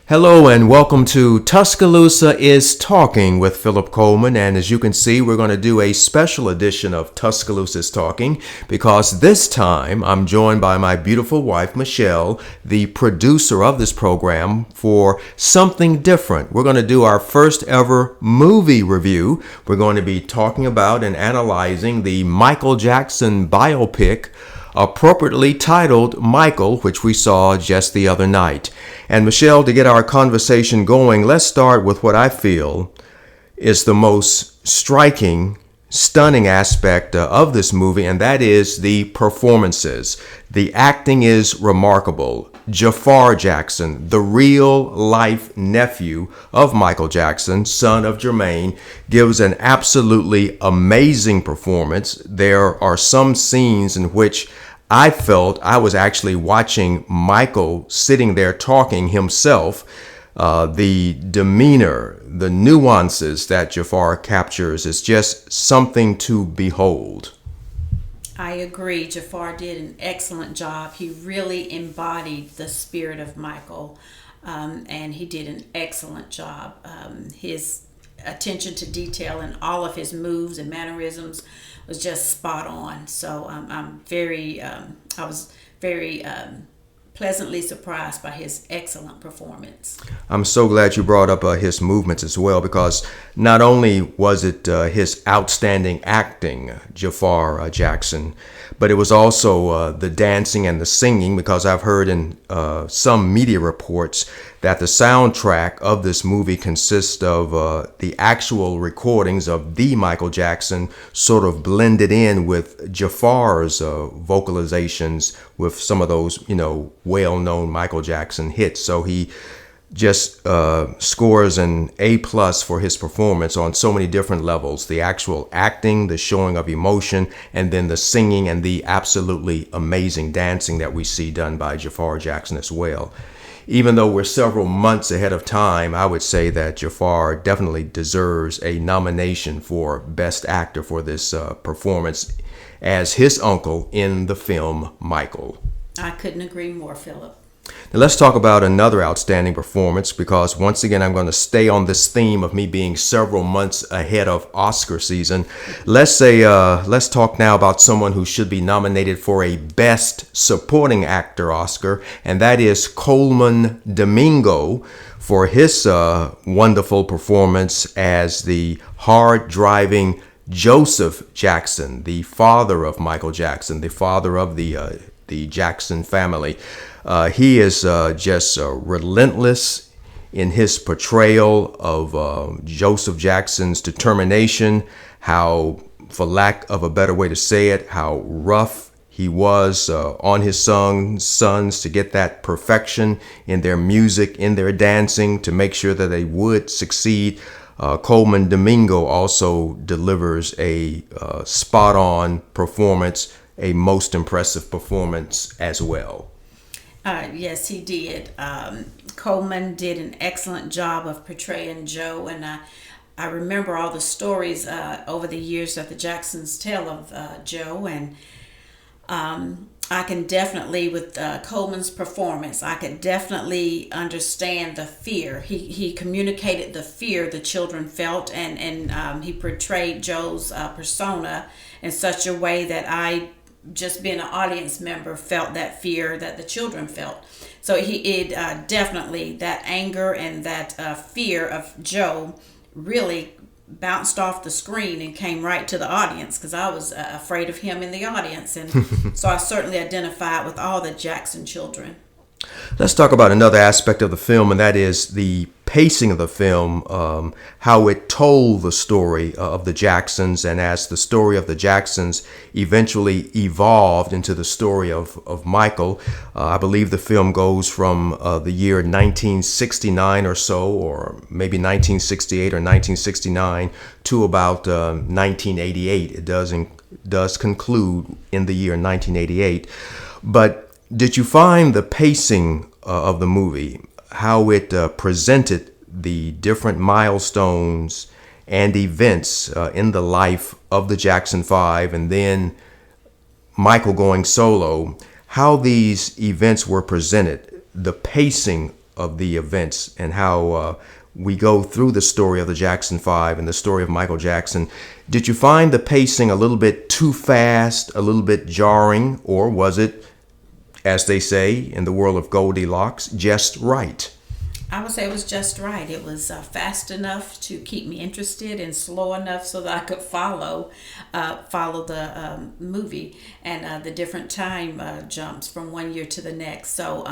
Hello and welcome to Tuscaloosa is Talking with Philip Colman, and as you can see, we're going to do a special edition of Tuscaloosa is Talking because this time I'm joined by my beautiful wife Michelle, the producer of this program, for something different. We're going to do our first ever movie review. We're going to be talking about and analyzing the Michael Jackson biopic, appropriately titled Michael, which we saw just the other night. And Michelle, to get our conversation going, let's start with what I feel is the most striking, stunning aspect of this movie, and that is the performances. The acting is remarkable. Jafar Jackson, the real-life nephew of Michael Jackson, son of Jermaine, gives an absolutely amazing performance. There are some scenes in which I felt I was actually watching Michael sitting there talking himself. The demeanor, the nuances that Jafar captures is just something to behold. I agree. Jafar did an excellent job. He really embodied the spirit of Michael, and he did an excellent job. His attention to detail in all of his moves and mannerisms was just spot on. So I was very pleasantly surprised by his excellent performance. I'm so glad you brought up his movements as well, because not only was it his outstanding acting, Jafar Jackson, but it was also the dancing and the singing, because I've heard in some media reports that the soundtrack of this movie consists of the actual recordings of the Michael Jackson sort of blended in with Jafar's vocalizations with some of those, well-known Michael Jackson hits. So he just scores an A+ for his performance on so many different levels. The actual acting, the showing of emotion, and then the singing and the absolutely amazing dancing that we see done by Jafar Jackson as well. Even though we're several months ahead of time, I would say that Jafar definitely deserves a nomination for Best Actor for this performance as his uncle in the film Michael. I couldn't agree more, Philip. Now let's talk about another outstanding performance, because once again I'm going to stay on this theme of me being several months ahead of Oscar season. Let's talk now about someone who should be nominated for a Best Supporting Actor Oscar, and that is Colman Domingo for his wonderful performance as the hard-driving Joseph Jackson, the father of Michael Jackson, the father of the Jackson family. He is just relentless in his portrayal of Joseph Jackson's determination, how, for lack of a better way to say it, how rough he was on his sons to get that perfection in their music, in their dancing, to make sure that they would succeed. Colman Domingo also delivers a spot-on performance, a most impressive performance as well. Yes, he did. Colman did an excellent job of portraying Joe, and I remember all the stories over the years that the Jacksons tell of Joe, and I can definitely, with Colman's performance, I could definitely understand the fear. He communicated the fear the children felt, and he portrayed Joe's persona in such a way that I, just being an audience member, felt that fear that the children felt. So definitely, that anger and that fear of Joe really bounced off the screen and came right to the audience, because I was afraid of him in the audience, and so I certainly identified with all the Jackson children. Let's talk about another aspect of the film, and that is the pacing of the film, how it told the story of the Jacksons, and as the story of the Jacksons eventually evolved into the story of Michael. I believe the film goes from the year 1969 or so, or maybe 1968 or 1969, to about 1988. It does conclude in the year 1988. But did you find the pacing of the movie, how it presented the different milestones and events in the life of the Jackson Five, and then Michael going solo, how these events were presented, the pacing of the events and how we go through the story of the Jackson Five and the story of Michael Jackson. Did you find the pacing a little bit too fast, a little bit jarring, or was it, as they say in the world of Goldilocks, just right? I would say it was just right. It was fast enough to keep me interested and slow enough so that I could follow the movie and the different time jumps from one year to the next. So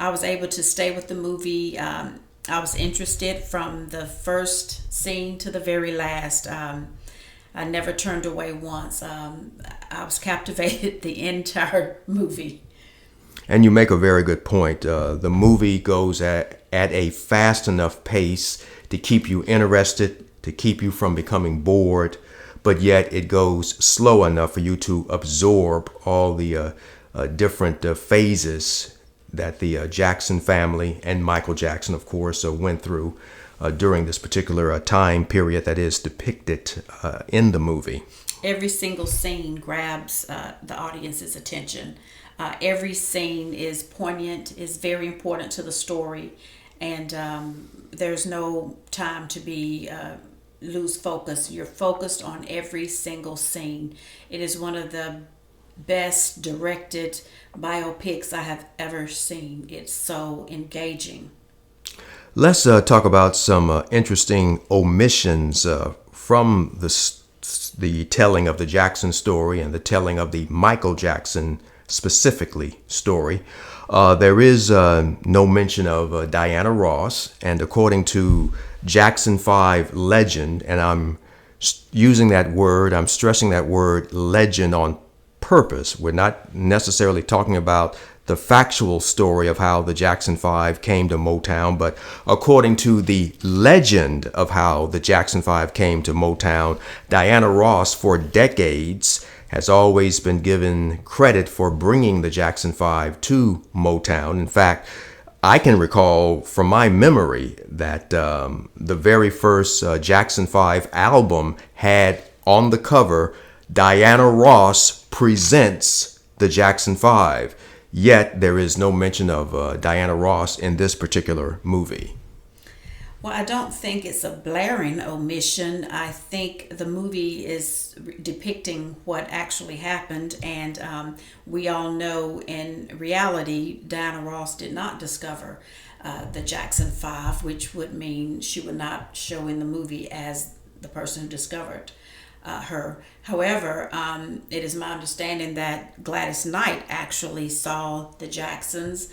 I was able to stay with the movie. I was interested from the first scene to the very last. I never turned away once. I was captivated the entire movie. And you make a very good point. The movie goes at a fast enough pace to keep you interested, to keep you from becoming bored, but yet it goes slow enough for you to absorb all the different phases that the Jackson family and Michael Jackson, of course, went through during this particular time period that is depicted in the movie. Every single scene grabs the audience's attention. Every scene is poignant, is very important to the story, and there's no time to be lose focus. You're focused on every single scene. It is one of the best directed biopics I have ever seen. It's so engaging. Let's talk about some interesting omissions from the telling of the Jackson story and the telling of the Michael Jackson specifically story. There is no mention of Diana Ross, and according to Jackson 5 legend, and I'm using that word, I'm stressing that word legend on purpose. We're not necessarily talking about the factual story of how the Jackson 5 came to Motown, but according to the legend of how the Jackson 5 came to Motown, Diana Ross for decades has always been given credit for bringing the Jackson 5 to Motown. In fact, I can recall from my memory that the very first Jackson 5 album had on the cover, Diana Ross presents the Jackson 5. Yet there is no mention of Diana Ross in this particular movie. Well, I don't think it's a blaring omission. I think the movie is depicting what actually happened, and we all know in reality, Diana Ross did not discover the Jackson 5, which would mean she would not show in the movie as the person who discovered her. However, it is my understanding that Gladys Knight actually saw the Jacksons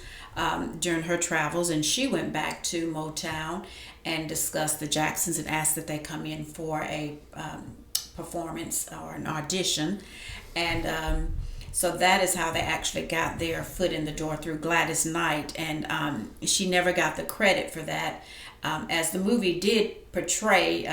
during her travels, and she went back to Motown and discussed the Jacksons and asked that they come in for a performance or an audition. And so that is how they actually got their foot in the door, through Gladys Knight. And she never got the credit for that. As the movie did portray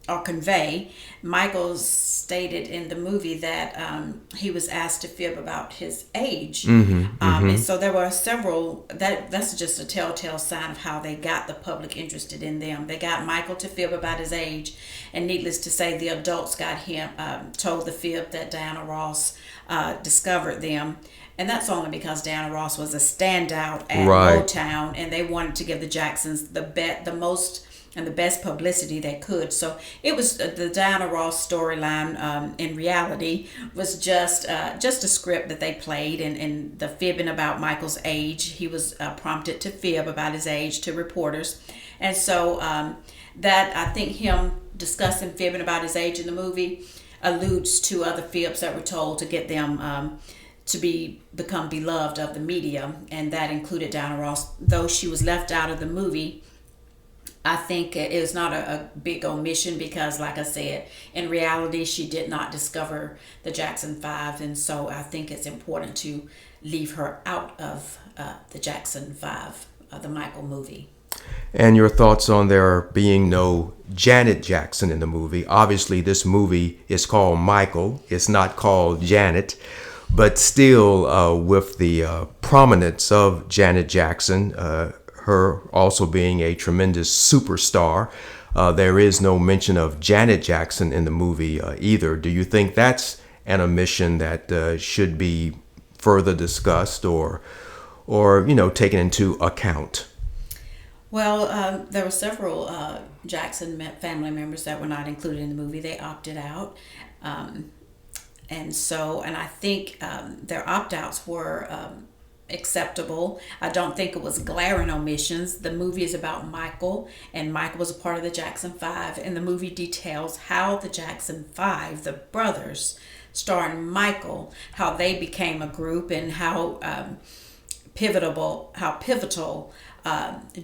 or convey, Michael stated in the movie that he was asked to fib about his age. And so there were several, that's just a telltale sign of how they got the public interested in them. They got Michael to fib about his age, and needless to say, the adults got him, told the fib that Diana Ross discovered them. And that's only because Diana Ross was a standout at Motown, and they wanted to give the Jacksons the most and the best publicity they could. So it was the Diana Ross storyline. In reality, was just a script that they played, and the fibbing about Michael's age. He was prompted to fib about his age to reporters, and so that, I think, him discussing fibbing about his age in the movie alludes to other fibs that were told to get them to become beloved of the media, and that included Diana Ross. Though she was left out of the movie, I think it was not a big omission because, like I said, in reality, she did not discover the Jackson 5. And so I think it's important to leave her out of the Jackson 5, the Michael movie. And your thoughts on there being no Janet Jackson in the movie? Obviously, this movie is called Michael. It's not called Janet. But still, with the prominence of Janet Jackson, her also being a tremendous superstar, there is no mention of Janet Jackson in the movie either. Do you think that's an omission that should be further discussed or taken into account? Well, there were several Jackson family members that were not included in the movie. They opted out. Um, and I think their opt-outs were acceptable. I don't think it was glaring omissions. The movie is about Michael, and Michael was a part of the Jackson Five, and the movie details how the Jackson Five, the brothers, starring Michael, how they became a group, and how pivotal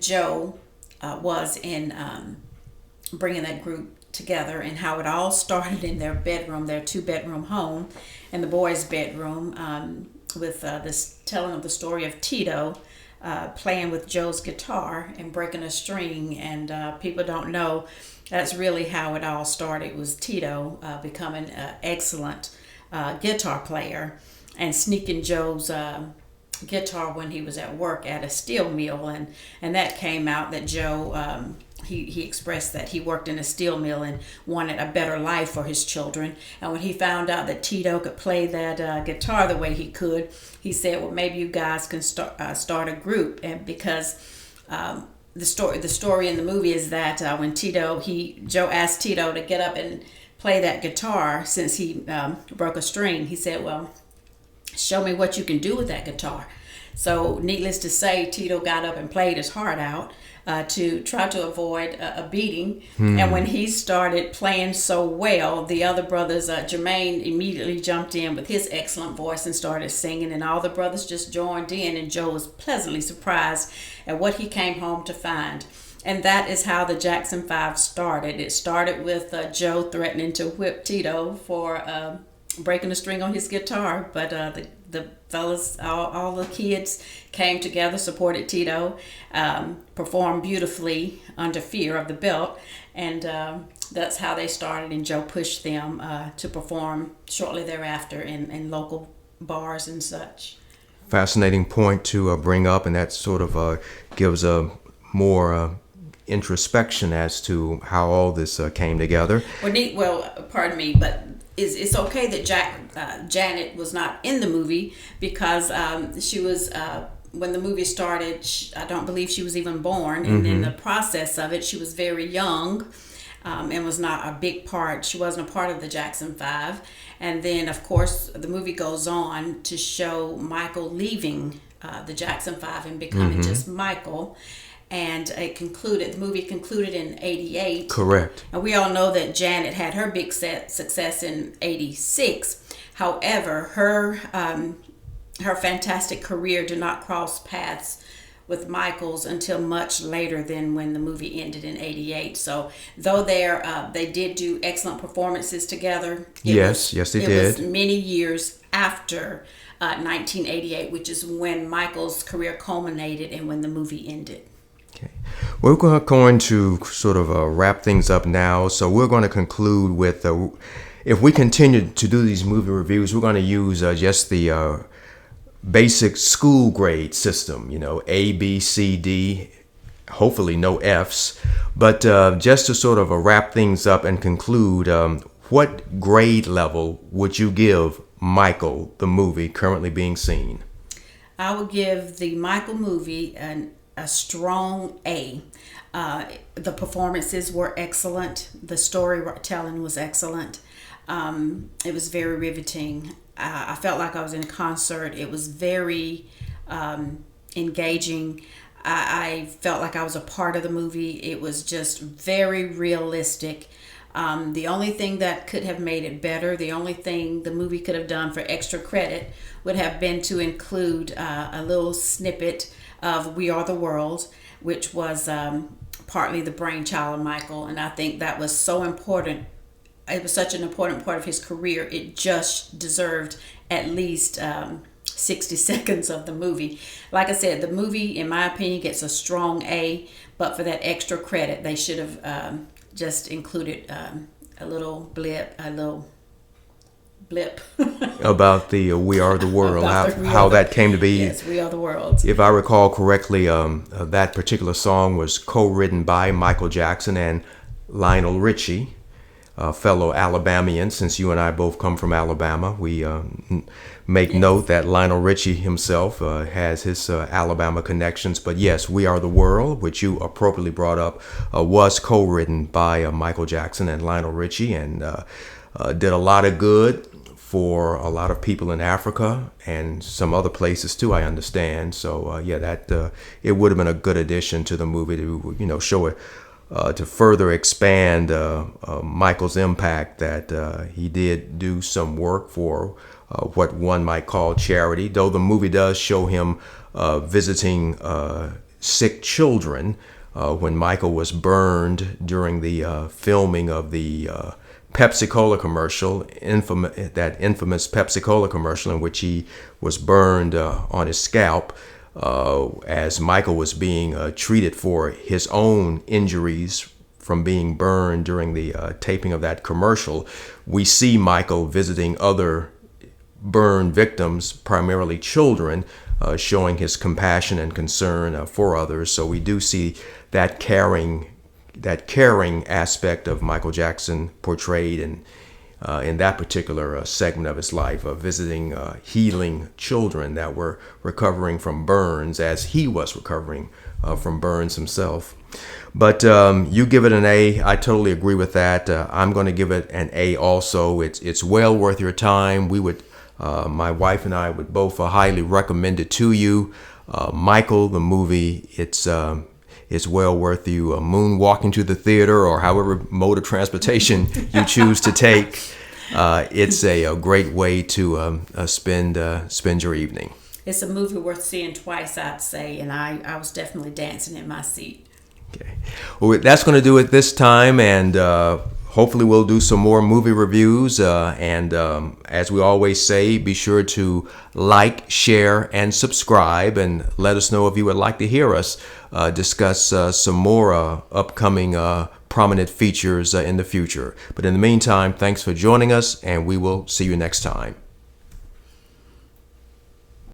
Joe was in bringing that group together, and how it all started in their bedroom, their two-bedroom home, in the boys' bedroom, with this telling of the story of Tito playing with Joe's guitar and breaking a string. And people don't know that's really how it all started. It was Tito becoming an excellent guitar player and sneaking Joe's guitar when he was at work at a steel mill, and that came out that Joe he expressed that he worked in a steel mill and wanted a better life for his children. And when he found out that Tito could play that guitar the way he could, he said, well, maybe you guys can start a group. And because the story in the movie is that when Joe asked Tito to get up and play that guitar since he broke a string, he said, well, show me what you can do with that guitar. So needless to say, Tito got up and played his heart out to try to avoid a beating. And when he started playing so well, the other brothers, Jermaine immediately jumped in with his excellent voice and started singing, and all the brothers just joined in, and Joe was pleasantly surprised at what he came home to find. And that is how the Jackson Five started. It started with Joe threatening to whip Tito for breaking a string on his guitar, but the fellas, all the kids came together, supported Tito, performed beautifully under fear of the belt, and that's how they started. And Joe pushed them to perform shortly thereafter in local bars and such. Fascinating point to bring up, and that sort of gives a more introspection as to how all this came together. Pardon me, but it's okay that Janet was not in the movie, because she was when the movie started, I don't believe she was even born, and in the process of it, she was very young, and was not a big part. She wasn't a part of the Jackson Five. And then, of course, the movie goes on to show Michael leaving the Jackson Five and becoming just Michael. And the movie concluded in 88. Correct. And we all know that Janet had her big success in 86. However, her fantastic career did not cross paths with Michael's until much later than when the movie ended in 88. So though they did do excellent performances together. Yes, they did. It was many years after 1988, which is when Michael's career culminated and when the movie ended. Okay. We're going to sort of wrap things up now. So we're going to conclude with, if we continue to do these movie reviews, we're going to use just the basic school grade system, A, B, C, D, hopefully no Fs. But just to sort of wrap things up and conclude, what grade level would you give Michael, the movie currently being seen? I would give the Michael movie a strong A. The performances were excellent. The storytelling was excellent. It was very riveting. I felt like I was in a concert. It was very engaging. I felt like I was a part of the movie. It was just very realistic. The only thing that could have made it better, the only thing the movie could have done for extra credit would have been to include a little snippet of We Are the World, which was partly the brainchild of Michael. And I think that was so important. It was such an important part of his career. It just deserved at least 60 seconds of the movie. Like I said, the movie, in my opinion, gets a strong A, but for that extra credit, they should have just included a little blip about the We Are the World, how that came to be. Yes, We Are the World. If I recall correctly, that particular song was co-written by Michael Jackson and Lionel Richie. fellow Alabamian, since you and I both come from Alabama. We make note that Lionel Richie himself has his Alabama connections. But yes, We Are the World, which you appropriately brought up, was co-written by Michael Jackson and Lionel Richie, and did a lot of good for a lot of people in Africa and some other places too, I understand. So that it would have been a good addition to the movie to show it, to further expand Michael's impact, that he did do some work for what one might call charity, though the movie does show him visiting sick children when Michael was burned during the filming of the Pepsi Cola commercial, that infamous Pepsi Cola commercial in which he was burned on his scalp as Michael was being treated for his own injuries from being burned during the taping of that commercial. We see Michael visiting other burn victims, primarily children, showing his compassion and concern for others. So we do see that caring aspect of Michael Jackson portrayed in that particular segment of his life, visiting healing children that were recovering from burns as he was recovering from burns himself. But you give it an A. I totally agree with that. I'm going to give it an A also. It's well worth your time. We would, my wife and I would both highly recommend it to you. Michael, the movie, it's well worth you moonwalking to the theater or however mode of transportation you choose to take. It's a great way to spend your evening. It's a movie worth seeing twice, I'd say, and I was definitely dancing in my seat. Okay. Well, that's going to do it this time, and hopefully we'll do some more movie reviews. And as we always say, be sure to like, share, and subscribe, and let us know if you would like to hear us discuss some more upcoming prominent features in the future. But in the meantime, thanks for joining us, and we will see you next time.